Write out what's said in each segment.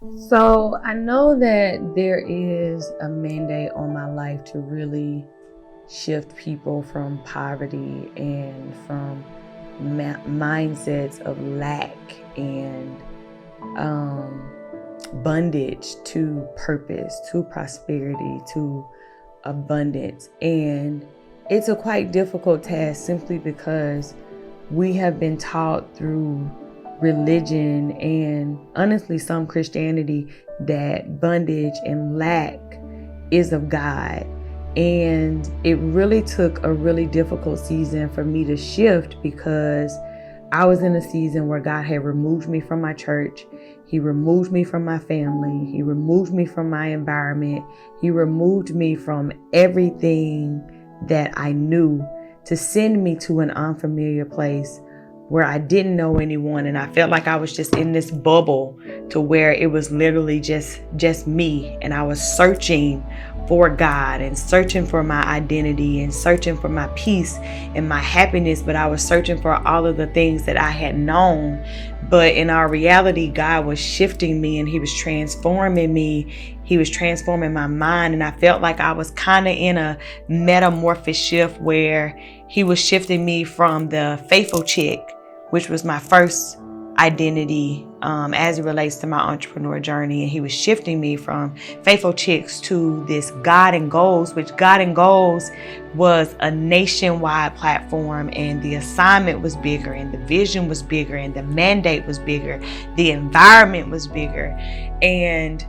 So I know that there is a mandate on my life to really shift people from poverty and from mindsets of lack and bondage to purpose, to prosperity, to abundance. And it's a quite difficult task simply because we have been taught through religion and honestly some Christianity that bondage and lack is of God. And it really took a really difficult season for me to shift because I was in a season where God had removed me from my church. He removed me from my family. He removed me from my environment. He removed me from everything that I knew to send me to an unfamiliar place where I didn't know anyone, and I felt like I was just in this bubble to where it was literally just me, and I was searching for God and searching for my identity and searching for my peace and my happiness, but I was searching for all of the things that I had known. But in our reality, God was shifting me and He was transforming me. He was transforming my mind, and I felt like I was kind of in a metamorphic shift where He was shifting me from the faithful chick, which was my first identity as it relates to my entrepreneur journey. And He was shifting me from faithful chicks to this God and Goals, which God and Goals was a nationwide platform, and the assignment was bigger and the vision was bigger and the mandate was bigger. The environment was bigger. And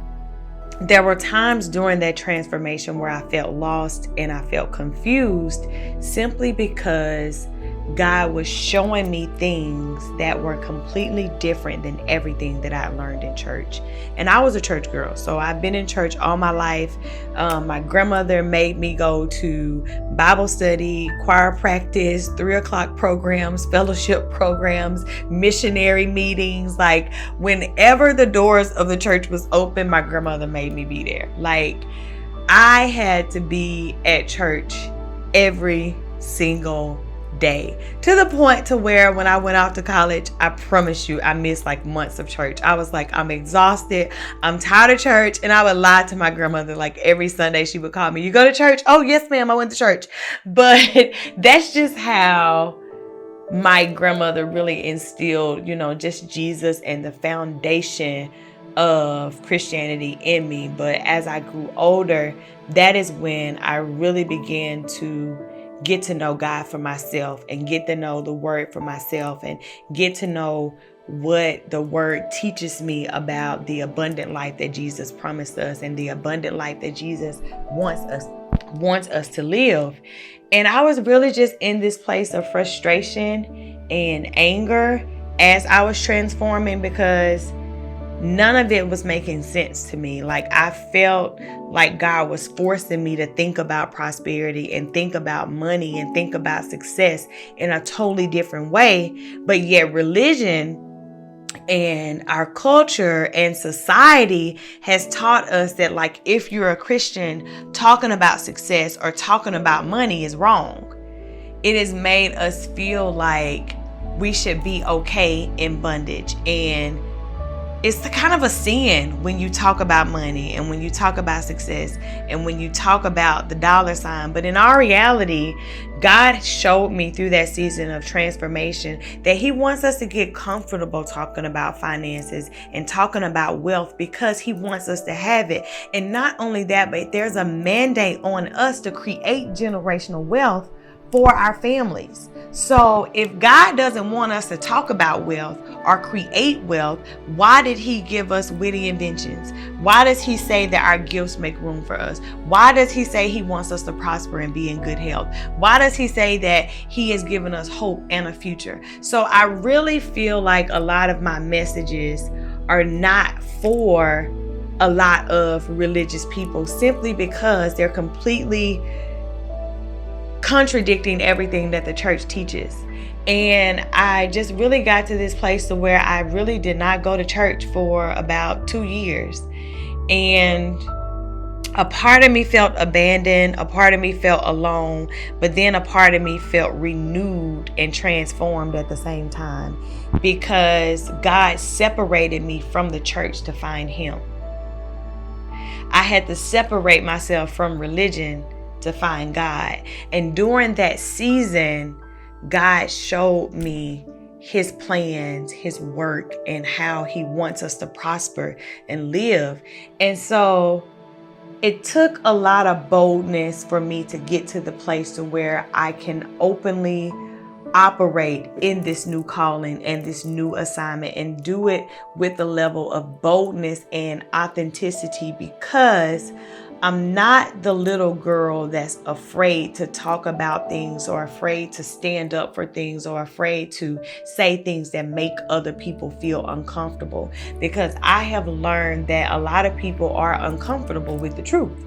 there were times during that transformation where I felt lost and I felt confused simply because God was showing me things that were completely different than everything that I learned in church. And I was a church girl, so I've been in church all my life. My grandmother made me go to Bible study, choir practice, 3:00 programs, fellowship programs, missionary meetings. Like whenever the doors of the church was open, my grandmother made me be there. Like I had to be at church every single day, to the point to where when I went off to college, I promise you, I missed like months of church. I was like, I'm exhausted. I'm tired of church. And I would lie to my grandmother. Like every Sunday she would call me, "You go to church?" "Oh, yes, ma'am. I went to church." But that's just how my grandmother really instilled, just Jesus and the foundation of Christianity in me. But as I grew older, that is when I really began to get to know God for myself and get to know the Word for myself and get to know what the Word teaches me about the abundant life that Jesus promised us and the abundant life that Jesus wants us to live. And I was really just in this place of frustration and anger as I was transforming because none of it was making sense to me. Like I felt like God was forcing me to think about prosperity and think about money and think about success in a totally different way. But yet religion and our culture and society has taught us that like if you're a Christian, talking about success or talking about money is wrong. It has made us feel like we should be okay in bondage, and it's kind of a sin when you talk about money and when you talk about success and when you talk about the dollar sign. But in our reality, God showed me through that season of transformation that He wants us to get comfortable talking about finances and talking about wealth because He wants us to have it. And not only that, but there's a mandate on us to create generational wealth for our families. So if God doesn't want us to talk about wealth or create wealth, why did He give us witty inventions? Why does He say that our gifts make room for us? Why does He say He wants us to prosper and be in good health? Why does He say that He has given us hope and a future? So I really feel like a lot of my messages are not for a lot of religious people simply because they're completely contradicting everything that the church teaches. And I just really got to this place to where I really did not go to church for about 2 years. And a part of me felt abandoned, a part of me felt alone, but then a part of me felt renewed and transformed at the same time, because God separated me from the church to find Him. I had to separate myself from religion to find God. And during that season, God showed me His plans, His work, and how He wants us to prosper and live. And so it took a lot of boldness for me to get to the place to where I can openly operate in this new calling and this new assignment, and do it with a level of boldness and authenticity, because I'm not the little girl that's afraid to talk about things, or afraid to stand up for things, or afraid to say things that make other people feel uncomfortable, because I have learned that a lot of people are uncomfortable with the truth.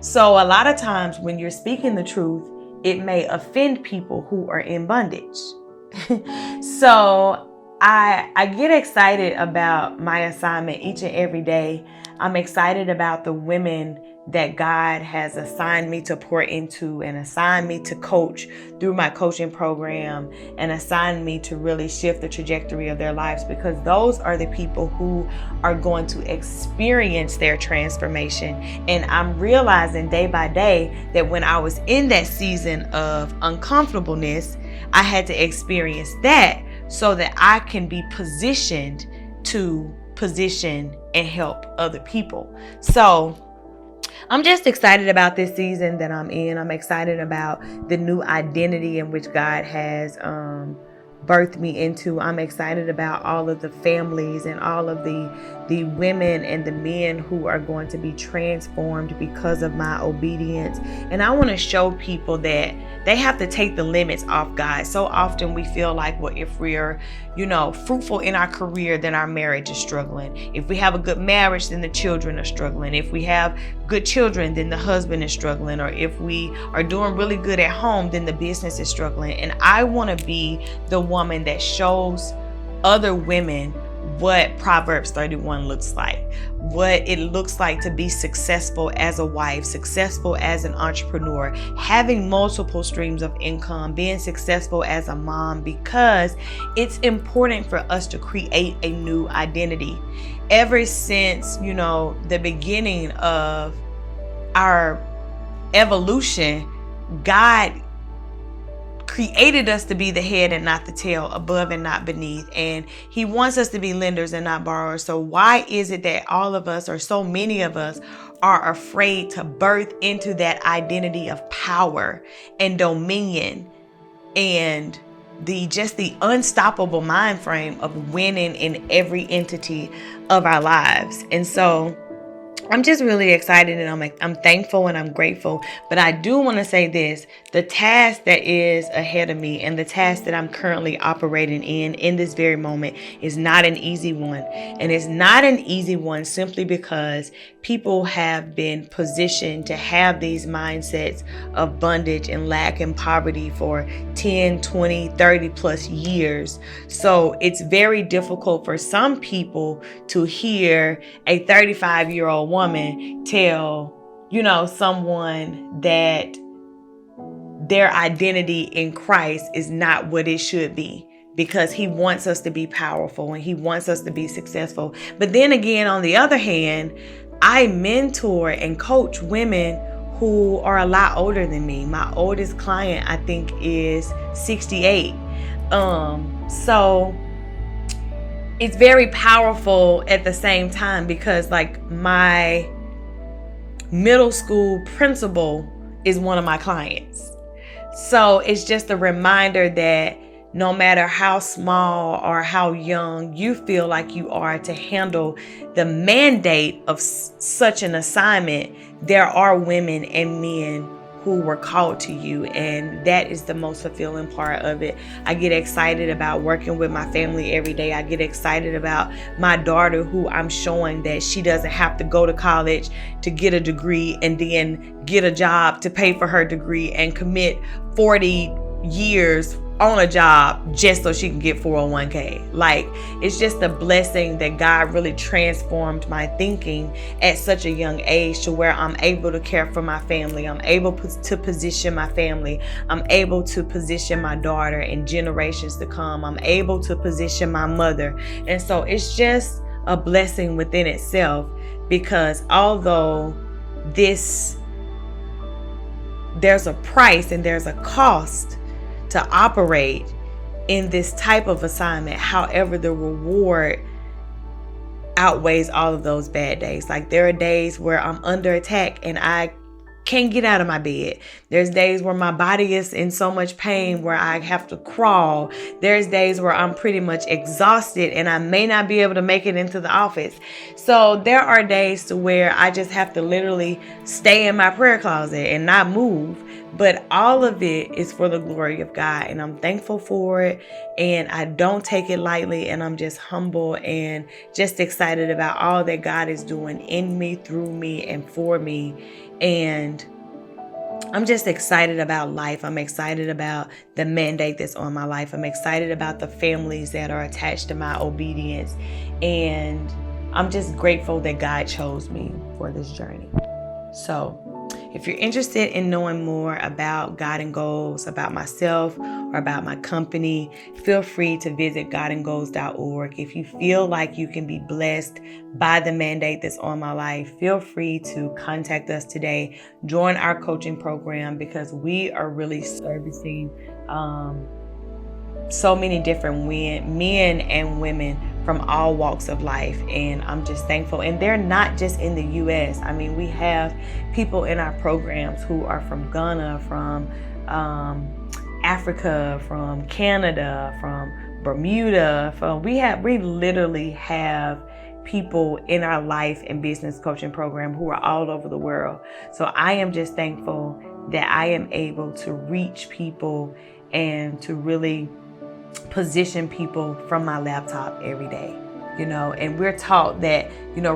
So a lot of times when you're speaking the truth, it may offend people who are in bondage. So I get excited about my assignment each and every day. I'm excited about the women that God has assigned me to pour into, and assigned me to coach through my coaching program, and assigned me to really shift the trajectory of their lives, because those are the people who are going to experience their transformation. And I'm realizing day by day that when I was in that season of uncomfortableness, I had to experience that so that I can be positioned to position and help other people. So I'm just excited about this season that I'm in. I'm excited about the new identity in which God has birthed me into. I'm excited about all of the families and all of the women and the men who are going to be transformed because of my obedience. And I want to show people that they have to take the limits off God. So often we feel like, well, if we're, fruitful in our career, then our marriage is struggling. If we have a good marriage, then the children are struggling. If we have good children, then the husband is struggling. Or if we are doing really good at home, then the business is struggling. And I want to be the woman that shows other women what Proverbs 31 looks like, what it looks like to be successful as a wife, successful as an entrepreneur, having multiple streams of income, being successful as a mom, because it's important for us to create a new identity. Ever since, the beginning of our evolution, God created us to be the head and not the tail, above and not beneath. And He wants us to be lenders and not borrowers. So why is it that all of us, or so many of us, are afraid to birth into that identity of power and dominion, and the unstoppable mind frame of winning in every entity of our lives? And so I'm just really excited, and I'm thankful and I'm grateful. But I do want to say this: the task that is ahead of me, and the task that I'm currently operating in this very moment, is not an easy one. And it's not an easy one simply because people have been positioned to have these mindsets of bondage and lack and poverty for 10, 20, 30 plus years. So it's very difficult for some people to hear a 35-year-old woman tell, someone that their identity in Christ is not what it should be, because He wants us to be powerful and He wants us to be successful. But then again, on the other hand, I mentor and coach women who are a lot older than me. My oldest client, I think, is 68. So it's very powerful at the same time, because my middle school principal is one of my clients. So it's just a reminder that no matter how small or how young you feel like you are to handle the mandate of such an assignment, there are women and men who were called to you, and that is the most fulfilling part of it. I get excited about working with my family every day. I get excited about my daughter, who I'm showing that she doesn't have to go to college to get a degree and then get a job to pay for her degree and commit 40 years on a job just so she can get 401k. Like, it's just a blessing that God really transformed my thinking at such a young age to where I'm able to care for my family. I'm able to position my family. I'm able to position my daughter and generations to come. I'm able to position my mother. And so it's just a blessing within itself, because although there's a price and there's a cost to operate in this type of assignment, however, the reward outweighs all of those bad days. Like, there are days where I'm under attack and I can't get out of my bed. There's days where my body is in so much pain where I have to crawl. There's days where I'm pretty much exhausted and I may not be able to make it into the office. So there are days to where I just have to literally stay in my prayer closet and not move. But all of it is for the glory of God, and I'm thankful for it, and I don't take it lightly, and I'm just humble and just excited about all that God is doing in me, through me, and for me. And I'm just excited about life. I'm excited about the mandate that's on my life. I'm excited about the families that are attached to my obedience, and I'm just grateful that God chose me for this journey. So if you're interested in knowing more about God and Goals, about myself, or about my company, feel free to visit godandgoals.org. If you feel like you can be blessed by the mandate that's on my life, feel free to contact us today. Join our coaching program, because we are really servicing so many different men and women from all walks of life. And I'm just thankful. And they're not just in the U.S. I mean, we have people in our programs who are from Ghana, from Africa, from Canada, from Bermuda. We literally have people in our life and business coaching program who are all over the world. So I am just thankful that I am able to reach people and to really position people from my laptop every day, and we're taught that,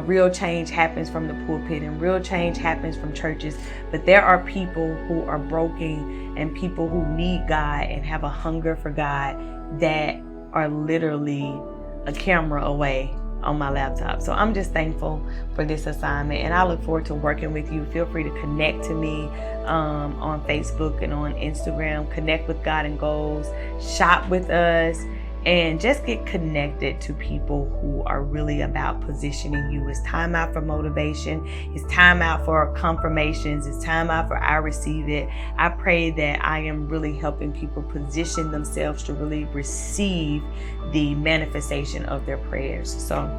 real change happens from the pulpit and real change happens from churches. But there are people who are broken and people who need God and have a hunger for God that are literally a camera away on my laptop. So I'm just thankful for this assignment, and I look forward to working with you. Feel free to connect to me on Facebook and on Instagram. Connect with God and Goals, shop with us, and just get connected to people who are really about positioning you. It's time out for motivation. It's time out for confirmations. It's time out for I receive it. I pray that I am really helping people position themselves to really receive the manifestation of their prayers. So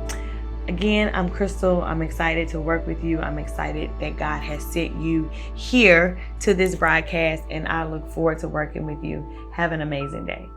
again, I'm Crystal. I'm excited to work with you. I'm excited that God has sent you here to this broadcast, and I look forward to working with you. Have an amazing day.